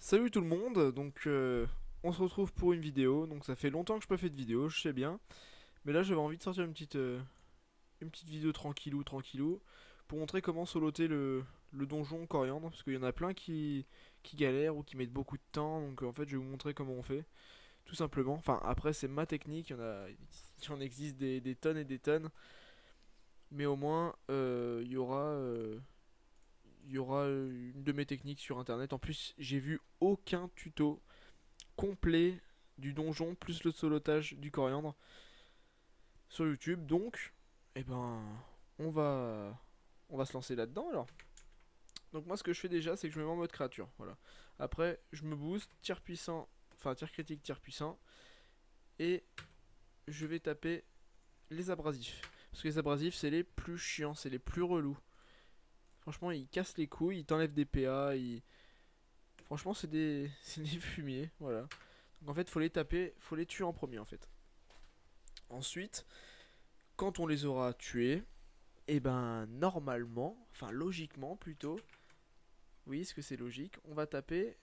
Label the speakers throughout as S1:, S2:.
S1: Salut tout le monde, on se retrouve pour une vidéo, donc ça fait longtemps que je n'ai pas fait de vidéo, je sais bien, mais là j'avais envie de sortir une petite vidéo tranquillou tranquillou, pour montrer comment soloter le donjon coriandre, parce qu'il y en a plein qui galèrent ou qui mettent beaucoup de temps, donc en fait je vais vous montrer comment on fait, tout simplement. Enfin après c'est ma technique, il y en existe des tonnes et des tonnes, mais au moins il y aura une de mes techniques sur internet. En plus j'ai vu aucun tuto complet du donjon plus le solotage du coriandre sur YouTube. Donc, eh ben, on va, on va se lancer là-dedans alors. Donc moi, ce que je fais déjà, c'est que je me mets en mode créature. Voilà. Après, je me booste, tir puissant, enfin tir critique, tir puissant, et je vais taper les abrasifs. Parce que les abrasifs, c'est les plus chiants, c'est les plus relous. Franchement, ils cassent les couilles, ils t'enlèvent des PA, franchement, c'est des fumiers, voilà. Donc en fait, faut les taper, faut les tuer en premier en fait. Ensuite, quand on les aura tués, et ben normalement, enfin logiquement plutôt, oui, est-ce que c'est logique, on va taper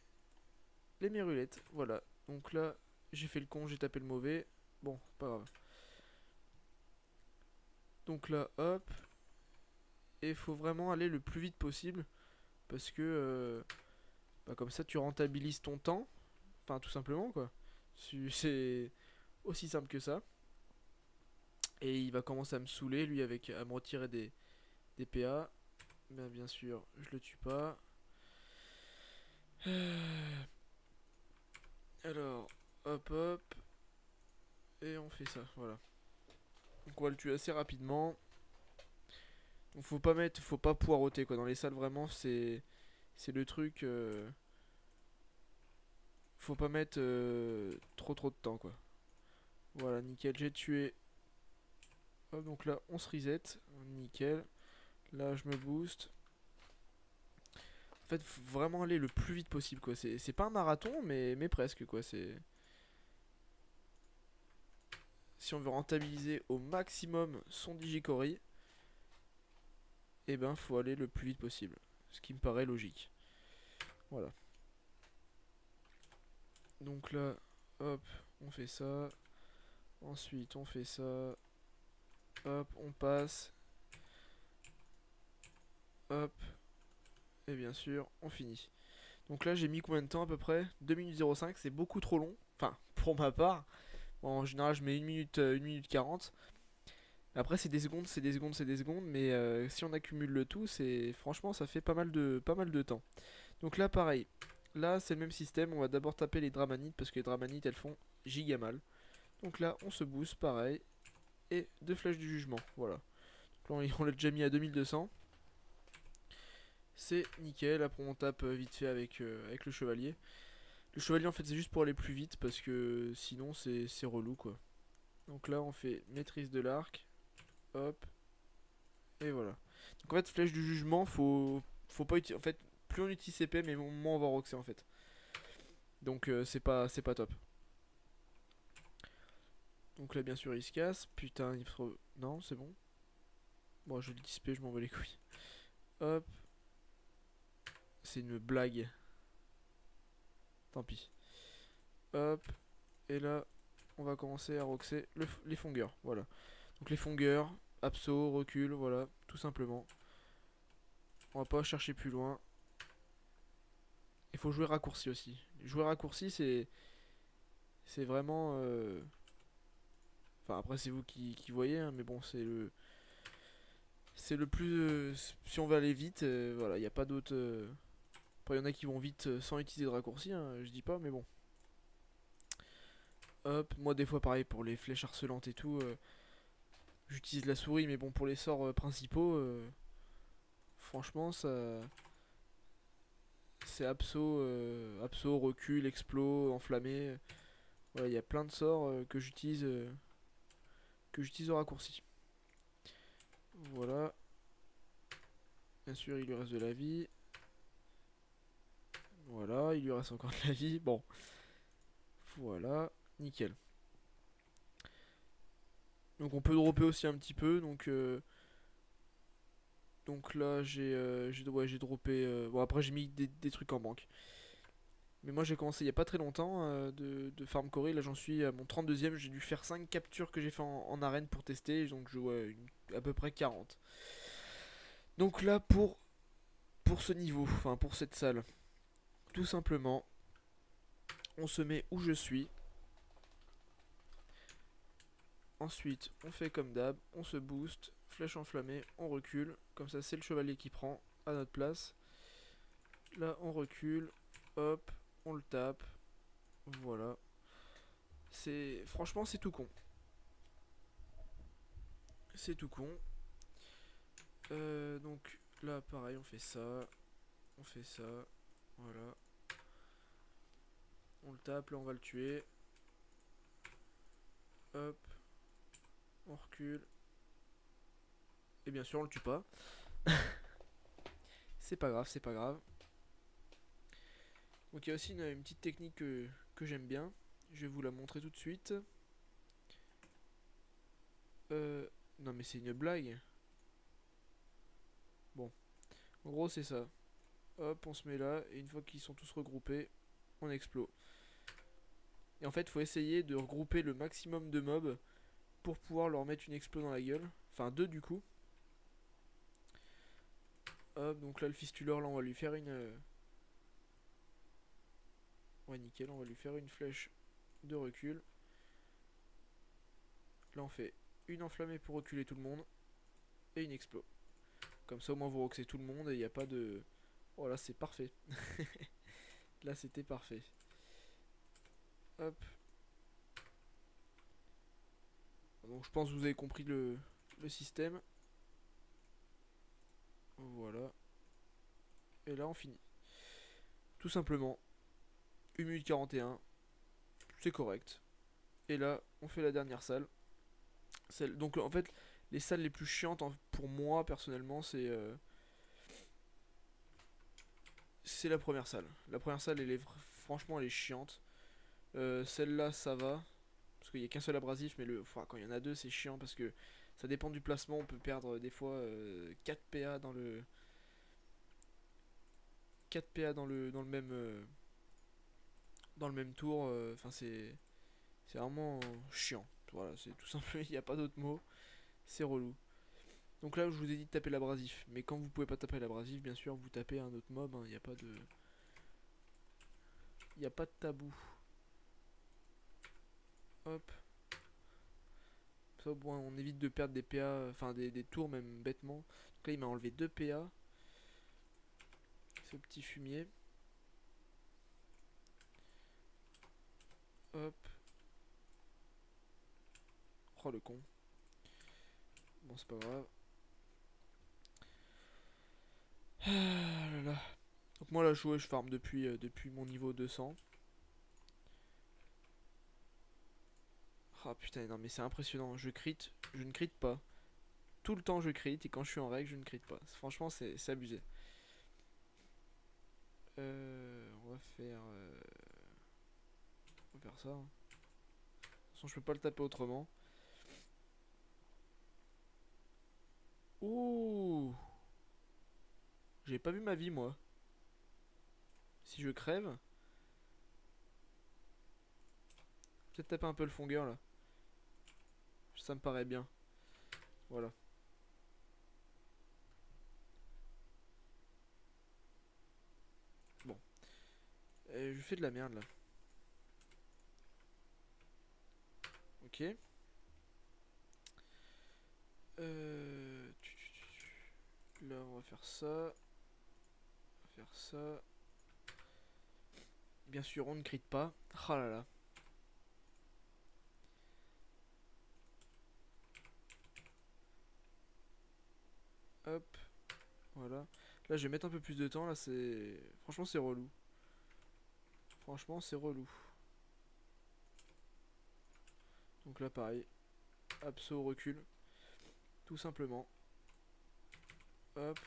S1: les mérulettes. Voilà. Donc là, j'ai fait le con, j'ai tapé le mauvais. Bon, pas grave. Donc là, hop. Et il faut vraiment aller le plus vite possible. Parce que bah, comme ça, tu rentabilises ton temps. Enfin, tout simplement, quoi. C'est aussi simple que ça. Et il va commencer à me saouler, lui, à me retirer des PA. Bien sûr, je le tue pas. Alors, hop hop, et on fait ça, voilà. Donc on va le tuer assez rapidement. Donc faut pas poireauter quoi. Dans les salles vraiment c'est le truc. Faut pas mettre trop de temps quoi. Voilà, nickel, j'ai tué. Hop, donc là on se reset, nickel. Là je me booste. En fait, faut vraiment aller le plus vite possible quoi. C'est pas un marathon mais presque quoi. C'est si on veut rentabiliser au maximum son Digicori, et ben faut aller le plus vite possible. Ce qui me paraît logique. Voilà. Donc là, hop, on fait ça. Ensuite, on fait ça. Hop, on passe. Hop. Et bien sûr, on finit. Donc là, j'ai mis combien de temps à peu près? 2 minutes 05, c'est beaucoup trop long. Enfin, pour ma part. Bon, en général, je mets 1 minute 40. Après, c'est des secondes, c'est des secondes, c'est des secondes. Mais si on accumule le tout, c'est franchement, ça fait pas mal de temps. Donc là, pareil. Là, c'est le même système. On va d'abord taper les dramanites parce que les dramanites, elles font giga mal. Donc là, on se booste, pareil. Et deux flèches du jugement, voilà. Donc là, on l'a déjà mis à 2200. C'est nickel, après on tape vite fait avec le chevalier. Le chevalier en fait c'est juste pour aller plus vite parce que sinon c'est relou quoi. Donc là on fait maîtrise de l'arc, hop, et voilà. Donc en fait flèche du jugement faut pas utiliser, en fait plus on utilise CP mais moins on va roxer en fait. Donc c'est pas top. Donc là bien sûr il se casse, putain il faut... Non c'est bon. Bon je le dispe, je m'en bats les couilles. Hop, c'est une blague. Tant pis. Hop, et là on va commencer à roxer les fongeurs, voilà. Donc les fongeurs, abso, recul, voilà, tout simplement. On va pas chercher plus loin. Il faut jouer raccourci aussi. Jouer raccourci, c'est vraiment. Enfin après c'est vous qui voyez, hein, mais bon c'est le plus. Si on veut aller vite, voilà, il n'y a pas d'autre. Après il y en a qui vont vite sans utiliser de raccourci, hein, je dis pas, mais bon. Hop, moi des fois pareil pour les flèches harcelantes et tout, j'utilise la souris, mais bon pour les sorts principaux, franchement ça c'est abso, recul, explos, enflammé. Voilà, il y a plein de sorts que j'utilise au raccourci. Voilà. Bien sûr, il lui reste de la vie. Voilà, il lui reste encore de la vie. Bon, voilà, nickel. Donc on peut dropper aussi un petit peu. Donc là, j'ai ouais, j'ai droppé. Bon, après, j'ai mis des trucs en banque. Mais moi j'ai commencé il y a pas très longtemps de Farm Corée, là j'en suis à mon 32e, j'ai dû faire 5 captures que j'ai fait en arène pour tester, donc je vois à peu près 40. Donc là pour ce niveau, enfin pour cette salle, tout simplement, on se met où je suis. Ensuite, on fait comme d'hab, on se booste, flèche enflammée, on recule. Comme ça, c'est le chevalier qui prend à notre place. Là, on recule, hop, on le tape. Voilà. Franchement, c'est tout con. C'est tout con. Donc là, pareil, on fait ça. On fait ça. Voilà. On le tape, là, on va le tuer. Hop. On recule. Et bien sûr, on le tue pas. C'est pas grave, c'est pas grave. Donc il y a aussi une petite technique que j'aime bien. Je vais vous la montrer tout de suite. Non mais c'est une blague. Bon, en gros c'est ça. Hop, on se met là, et une fois qu'ils sont tous regroupés, on explose. Et en fait, il faut essayer de regrouper le maximum de mobs pour pouvoir leur mettre une explo dans la gueule. Enfin, deux du coup. Hop, donc là, le fistuleur, là, on va lui faire une... Ouais, nickel, on va lui faire une flèche de recul. Là, on fait une enflammée pour reculer tout le monde. Et une explo. Comme ça, au moins, vous roxez tout le monde et il n'y a pas de... Oh là, c'est parfait. Là, c'était parfait. Hop. Donc, je pense que vous avez compris le système. Voilà. Et là, on finit. Tout simplement. 1 minute 41. C'est correct. Et là, on fait la dernière salle. Donc, en fait, les salles les plus chiantes pour moi, personnellement, c'est la première salle. La première salle, franchement, elle est chiante. Celle-là, ça va. Parce qu'il n'y a qu'un seul abrasif, mais quand il y en a deux, c'est chiant parce que ça dépend du placement. On peut perdre des fois 4 PA dans le. 4 PA dans le même tour. Enfin, c'est vraiment chiant. Voilà, c'est tout simple. Il n'y a pas d'autre mot. C'est relou. Donc là, je vous ai dit de taper l'abrasif. Mais quand vous pouvez pas taper l'abrasif, bien sûr, vous tapez un autre mob. Il n'y a pas de. Il n'y a pas de tabou. Hop. Ça, bon, on évite de perdre des PA, enfin des tours même bêtement. Donc là, il m'a enlevé 2 PA. Ce petit fumier. Hop. Oh le con. Bon, c'est pas grave. Ah là là. Donc moi là, je farm depuis mon niveau 200. Ah putain, non mais c'est impressionnant. Je ne crit pas. Tout le temps je crit et quand je suis en règle, je ne crit pas. Franchement, c'est abusé. On va faire... on va faire ça. De toute façon, je peux pas le taper autrement. Ouh. J'ai pas vu ma vie, moi. Si je crève... Peut-être taper un peu le fongueur, là. Ça me paraît bien. Voilà. Bon. Je fais de la merde, là. Ok. Là, on va faire ça. On va faire ça. Bien sûr, on ne crit pas. Ah là là. Hop. Voilà. Là, je vais mettre un peu plus de temps. Là, c'est... Franchement, c'est relou. Franchement, c'est relou. Donc là, pareil. Abso recul. Tout simplement. Hop.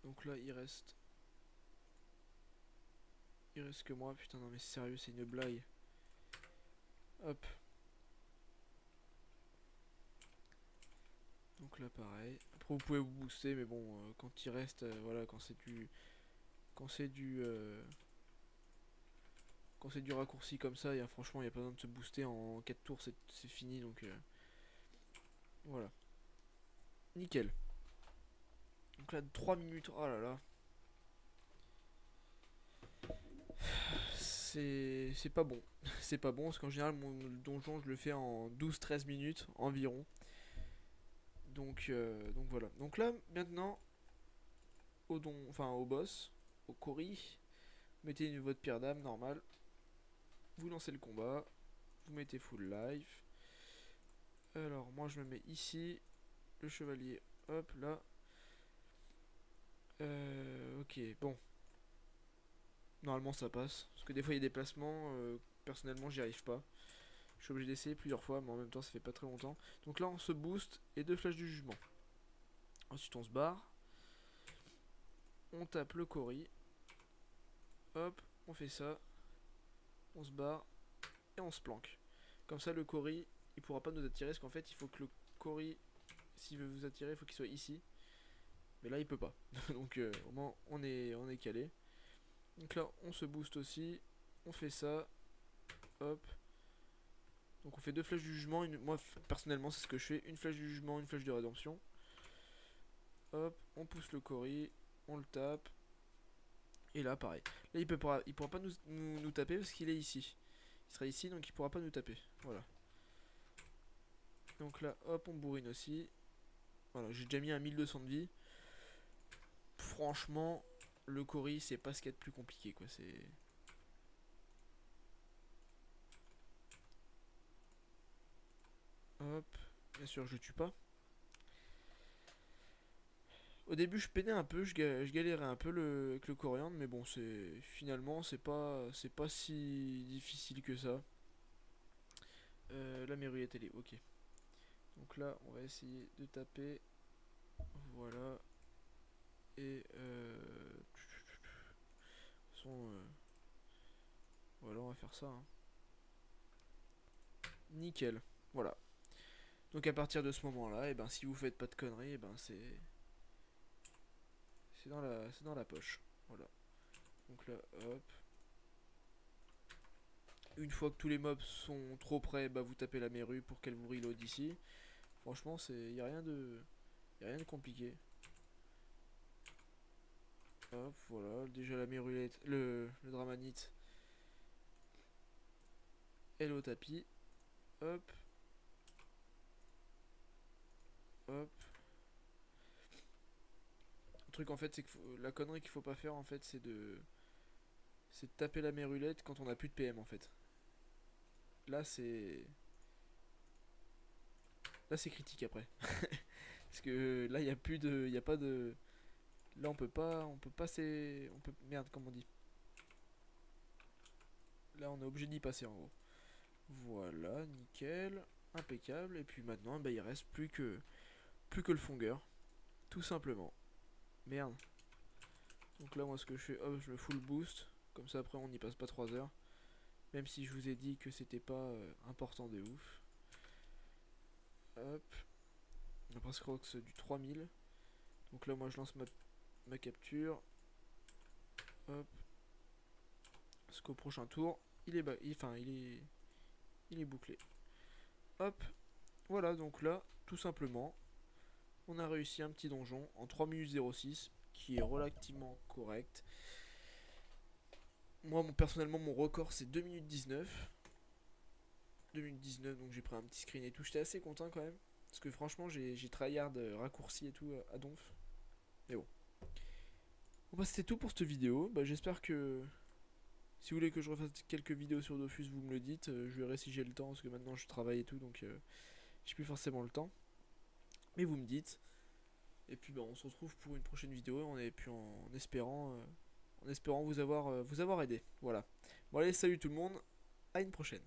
S1: Donc là, il reste... Il reste que moi. Putain, non mais sérieux, c'est une blague. Hop. Donc Donc là pareil. Après vous pouvez vous booster, mais bon, quand il reste, voilà, quand c'est du, quand c'est du raccourci comme ça, franchement, il n'y a pas besoin de se booster en 4 tours, c'est fini, donc voilà. Nickel. Donc là, 3 minutes, oh là là. C'est pas bon. C'est pas bon, parce qu'en général, mon donjon, je le fais en 12-13 minutes environ. Donc voilà. Donc là, maintenant, au boss, au Cory, mettez votre pierre d'âme normale. Vous lancez le combat. Vous mettez full life. Alors, moi, je me mets ici. Le chevalier, hop, là. Ok, bon. Normalement, ça passe. Parce que des fois, il y a des placements. Personnellement, j'y arrive pas. Je suis obligé d'essayer plusieurs fois, mais en même temps, ça fait pas très longtemps. Donc là, on se booste et 2 flashs du jugement. Ensuite, on se barre. On tape le Cory. Hop, on fait ça. On se barre. Et on se planque. Comme ça, le Cory, il pourra pas nous attirer. Parce qu'en fait, il faut que le Cory, s'il veut vous attirer, il faut qu'il soit ici. Mais là, il peut pas. Donc, au moins, on est calé. Donc là, on se booste aussi. On fait ça. Hop. Donc on fait 2 flèches du jugement. Moi, personnellement, c'est ce que je fais. Une flèche du jugement, une flèche de rédemption. Hop, on pousse le Cory. On le tape. Et là, pareil. Là, il pourra pas nous taper parce qu'il est ici. Il sera ici, donc il pourra pas nous taper. Voilà. Donc là, hop, on bourrine aussi. Voilà, j'ai déjà mis un 1200 de vie. Franchement, le Cory, c'est pas ce qu'il y a de plus compliqué, quoi. C'est... Hop. Bien sûr, je tue pas. Au début, je peinais un peu, je galérais un peu avec le coriandre, mais bon, finalement, c'est pas si difficile que ça. La mairuette, elle est ok. Donc là, on va essayer de taper. Voilà. Et de toute façon, voilà, on va faire ça, hein. Nickel. Voilà. Donc à partir de ce moment-là, et ben si vous faites pas de conneries, et ben c'est dans la poche. Voilà. Donc là, hop. Une fois que tous les mobs sont trop près, bah vous tapez la mairu pour qu'elle vous reload ici. Franchement, y a rien de compliqué. Hop, voilà, déjà la mérulette, le dramanite, elle est au tapis. Hop, hop. Le truc en fait, c'est que la connerie qu'il faut pas faire en fait, c'est de taper la mérulette quand on a plus de PM en fait. Là c'est critique après. Parce que là il y a plus de, il y a pas de, là on peut pas merde comment on dit. Là on est obligé d'y passer en gros. Voilà, nickel, impeccable. Et puis maintenant, bah, il reste plus que le fongeur, tout simplement. Merde. Donc là, moi, ce que je fais, hop, je me full boost. Comme ça, après, on n'y passe pas 3 heures. Même si je vous ai dit que c'était pas important de ouf. Hop. On a presque du 3000. Donc là, moi, je lance ma capture. Hop. Parce qu'au prochain tour, il est, il est bouclé. Hop. Voilà, donc là, tout simplement, on a réussi un petit donjon en 3 minutes 06, qui est relativement correct. Moi, personnellement, mon record c'est 2 minutes 19. 2 minutes 19, donc j'ai pris un petit screen et tout. J'étais assez content quand même. Parce que franchement, j'ai tryhard raccourci et tout à donf. Mais bon. Bon, bah, c'était tout pour cette vidéo. Bah, j'espère que si vous voulez que je refasse quelques vidéos sur Dofus, vous me le dites. Je verrai si j'ai le temps, parce que maintenant je travaille et tout, donc j'ai plus forcément le temps. Mais vous me dites. Et puis bah, on se retrouve pour une prochaine vidéo. Et puis en espérant vous avoir aidé. Voilà. Bon allez, salut tout le monde. À une prochaine.